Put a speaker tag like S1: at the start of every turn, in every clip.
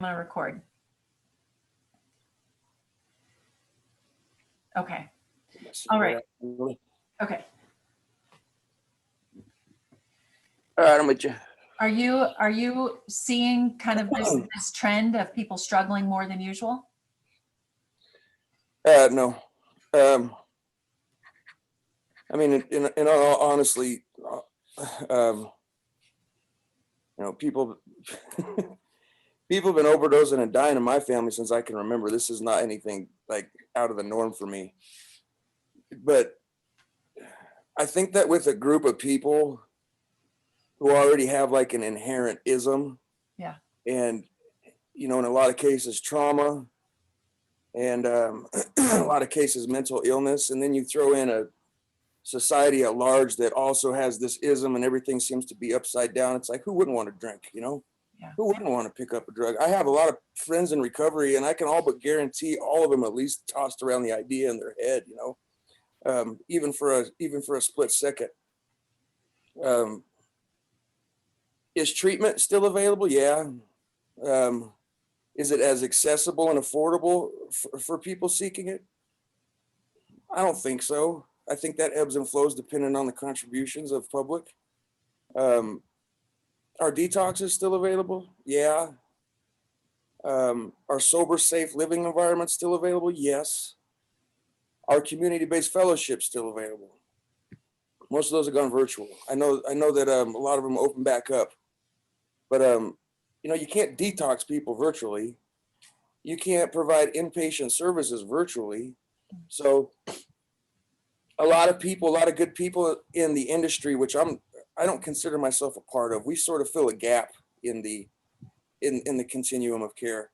S1: want to record? Okay. All right. Okay.
S2: All right, I'm with you.
S1: Are you seeing kind of this trend of people struggling more than usual?
S2: No. I mean, in all honestly, people people have been overdosing and dying in my family since I can remember. This is not anything like out of the norm for me. But I think that with a group of people who already have like an inherent ism,
S1: Yeah.
S2: and in a lot of cases trauma, and a lot of cases mental illness, and then you throw in a society at large that also has this ism and everything seems to be upside down. It's like, who wouldn't want to drink,
S1: Yeah.
S2: Who wouldn't want to pick up a drug? I have a lot of friends in recovery, and I can all but guarantee all of them at least tossed around the idea in their head, even for a split second. Is treatment still available? Yeah. Is it as accessible and affordable for people seeking it? I don't think so. I think that ebbs and flows depending on the contributions of public. Are detoxes still available? Yeah. Are sober, safe living environments still available? Yes. Are community-based fellowships still available? Most of those have gone virtual. I know that a lot of them open back up, but you can't detox people virtually. You can't provide inpatient services virtually. So a lot of good people in the industry, which I don't consider myself a part of, we sort of fill a gap in the continuum of care.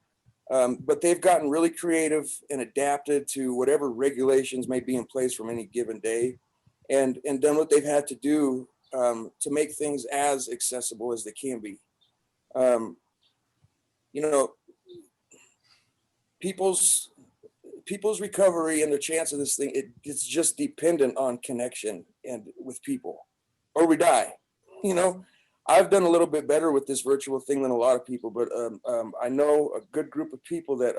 S2: But they've gotten really creative and adapted to whatever regulations may be in place from any given day, and done what they've had to do to make things as accessible as they can be. People's recovery and their chance of this thing, it's just dependent on connection and with people, or we die. I've done a little bit better with this virtual thing than a lot of people, but I know a good group of people that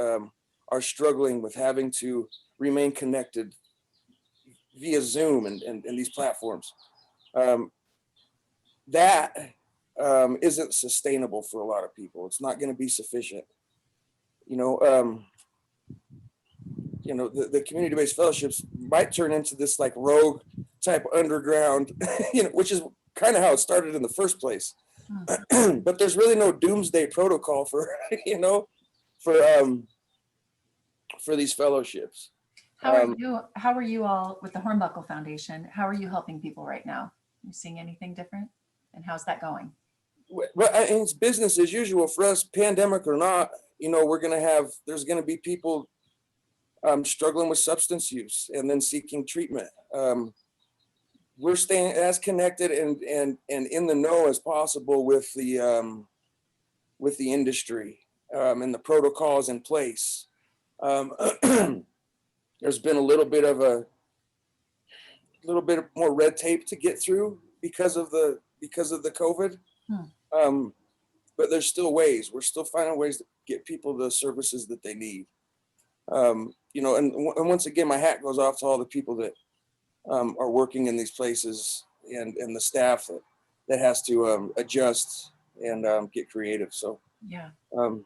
S2: are struggling with having to remain connected via Zoom and these platforms. That isn't sustainable for a lot of people. It's not going to be sufficient. The community-based fellowships might turn into this like rogue type underground, which is kind of how it started in the first place. But there's really no doomsday protocol for these fellowships.
S1: How are you all with the Hornbuckle Foundation? How are you helping people right now? Are you seeing anything different? And how's that going?
S2: Well, it's business as usual for us, pandemic or not. There's going to be people struggling with substance use and then seeking treatment. We're staying as connected and in the know as possible with the industry and the protocols in place. There's been a little bit more red tape to get through because of the COVID. But there's still ways. We're still finding ways to get people the services that they need. And once again, my hat goes off to all the people that are working in these places and the staff that has to adjust and get creative. So
S1: yeah.
S2: I'm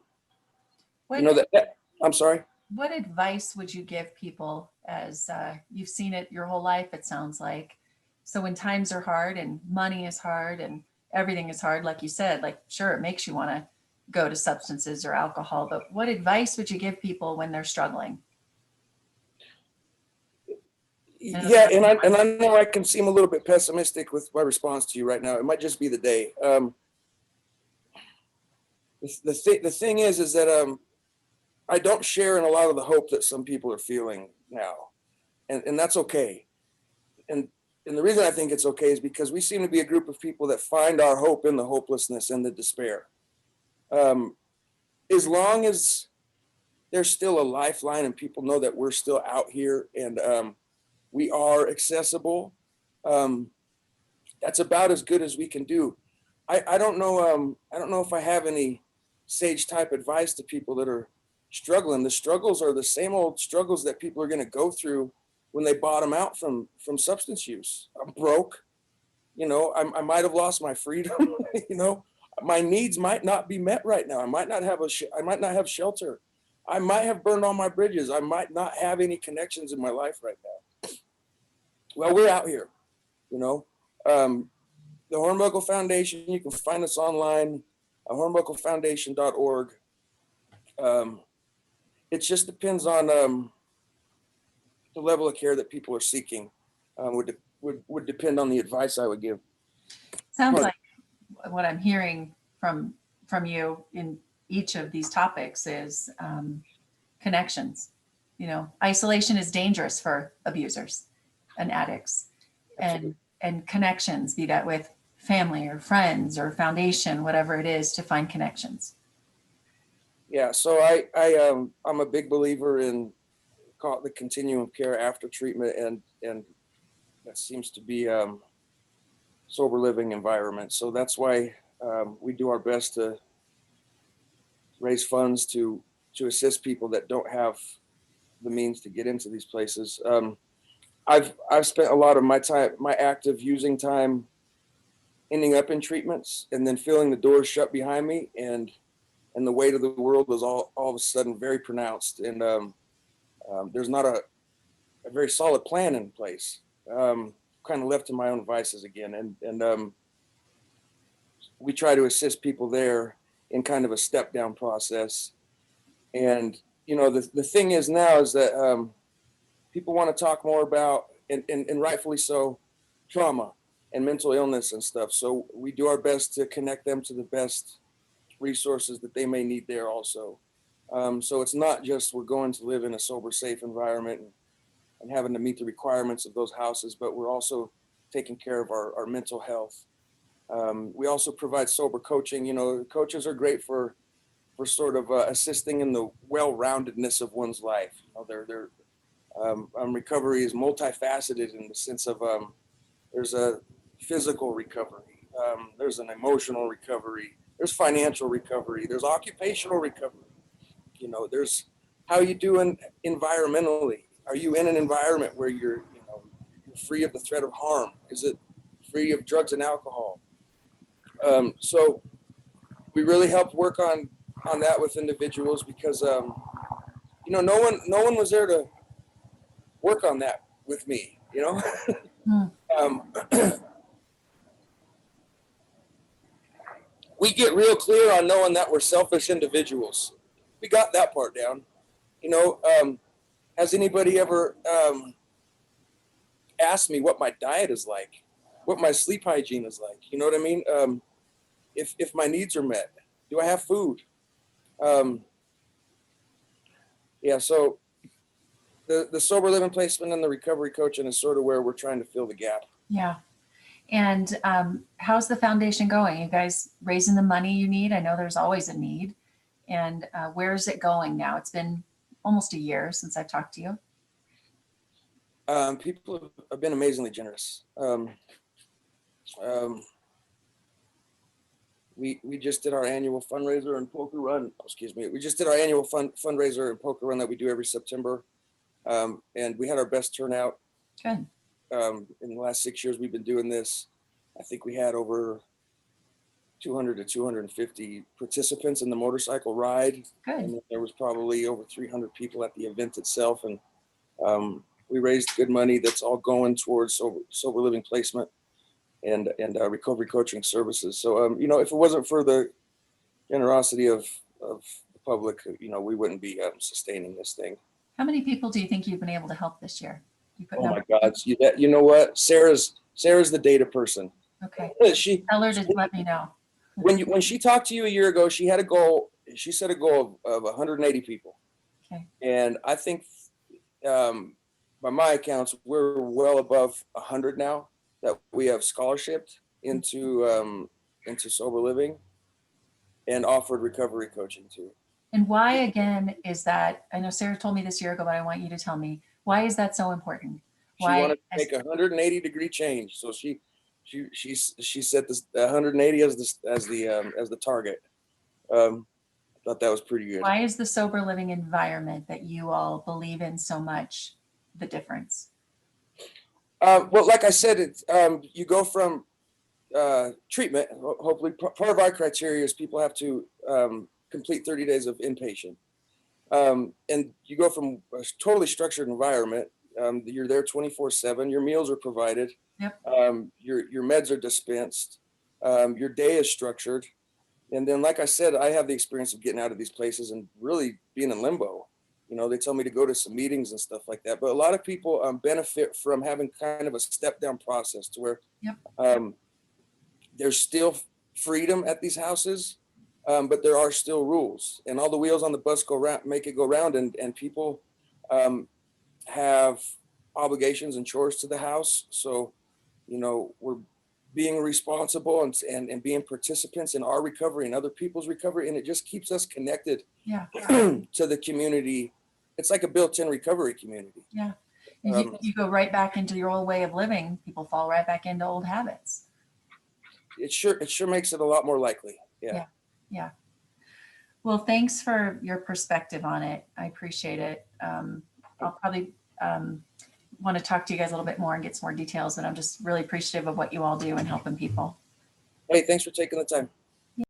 S2: sorry.
S1: What advice would you give people as you've seen it your whole life, it sounds like? So when times are hard and money is hard and everything is hard, like you said, like, sure, it makes you want to go to substances or alcohol, but what advice would you give people when they're struggling?
S2: Yeah, and I know I can seem a little bit pessimistic with my response to you right now. It might just be the day. The thing is that I don't share in a lot of the hope that some people are feeling now, and that's okay. And the reason I think it's okay is because we seem to be a group of people that find our hope in the hopelessness and the despair. As long as there's still a lifeline and people know that we're still out here and we are accessible, that's about as good as we can do. I don't know if I have any sage type advice to people that are struggling. The struggles are the same old struggles that people are going to go through when they bottom out from substance use. I'm broke, you know, I might have lost my freedom, you know, my needs might not be met right now. I might not have I might not have shelter. I might have burned all my bridges. I might not have any connections in my life right now. Well, we're out here, you know. The Hornbuckle Foundation, you can find us online, hornbucklefoundation.org. It just depends on the level of care that people are seeking. Would depend on the advice I would give.
S1: Sounds like what I'm hearing from you in each of these topics is connections. You know, isolation is dangerous for abusers and addicts.
S2: Absolutely.
S1: And connections, be that with family or friends or foundation, whatever it is, to find connections.
S2: Yeah, so I'm a big believer in the continuum of care after treatment, and that seems to be sober living environment. So that's why we do our best to raise funds to assist people that don't have the means to get into these places. I've spent a lot of my time, my active using time, ending up in treatments and then feeling the doors shut behind me, and the weight of the world was all of a sudden very pronounced, and there's not a very solid plan in place. Kind of left to my own devices again, and we try to assist people there in kind of a step down process. And you know, the thing is now is that people want to talk more about, and rightfully so, trauma and mental illness and stuff. So we do our best to connect them to the best resources that they may need there also. So it's not just we're going to live in a sober, safe environment and having to meet the requirements of those houses, but we're also taking care of our mental health. We also provide sober coaching. You know, coaches are great for sort of assisting in the well-roundedness of one's life. You know, recovery is multifaceted in the sense of there's a physical recovery, there's an emotional recovery, there's financial recovery, there's occupational recovery. You know, there's how you doing environmentally. Are you in an environment where you're free of the threat of harm? Is it free of drugs and alcohol? So we really helped work on that with individuals because you know, no one was there to work on that with me, you know. We get real clear on knowing that we're selfish individuals. We got that part down. You know, has anybody ever asked me what my diet is like, what my sleep hygiene is like? You know what I mean? If my needs are met, do I have food? Yeah, so the sober living placement and the recovery coaching is sort of where we're trying to fill the gap.
S1: Yeah. And how's the foundation going? You guys raising the money you need? I know there's always a need. And where's it going now? It's been almost a year since I've talked to you.
S2: People have been amazingly generous. We just did our annual fundraiser and poker run. Excuse me. We just did our annual fundraiser and poker run that we do every September. And we had our best turnout.
S1: Good.
S2: In the last 6 years we've been doing this. I think we had over 200 to 250 participants in the motorcycle ride.
S1: Good.
S2: And there was probably over 300 people at the event itself. And we raised good money that's all going towards sober living placement and recovery coaching services. So, you know, if it wasn't for the generosity of the public, you know, we wouldn't be sustaining this thing.
S1: How many people do you think you've been able to help this year?
S2: Oh my God! You know what? Sarah's the data person.
S1: Okay.
S2: She
S1: tell her to let me know.
S2: When she talked to you a year ago, she had a goal. She set a goal of 180 people.
S1: Okay.
S2: And I think, by my accounts, we're well above 100 now that we have scholarshiped into sober living and offered recovery coaching too.
S1: And why again is that? I know Sarah told me this year ago, but I want you to tell me, why is that so important?
S2: Why? She wanted to make 180-degree change, so she set this 180 as the target. Thought that was pretty good.
S1: Why is the sober living environment that you all believe in so much the difference?
S2: Well, like I said, you go from treatment. Hopefully, part of our criteria is people have to complete 30 days of inpatient. And you go from a totally structured environment. You're there 24/7. Your meals are provided.
S1: Yep.
S2: Your meds are dispensed. Your day is structured. And then, like I said, I have the experience of getting out of these places and really being in limbo. You know, they tell me to go to some meetings and stuff like that. But a lot of people benefit from having kind of a step down process to where
S1: Yep.
S2: there's still freedom at these houses, but there are still rules, and all the wheels on the bus go round, make it go round, and people have obligations and chores to the house. So, you know, we're being responsible and being participants in our recovery and other people's recovery, and it just keeps us connected
S1: Yeah.
S2: to the community. It's like a built-in recovery community.
S1: Yeah. You go right back into your old way of living. People fall right back into old habits.
S2: It sure makes it a lot more likely. Yeah.
S1: Yeah. Well, thanks for your perspective on it. I appreciate it. I'll probably want to talk to you guys a little bit more and get some more details, but I'm just really appreciative of what you all do and helping people.
S2: Hey, thanks for taking the time.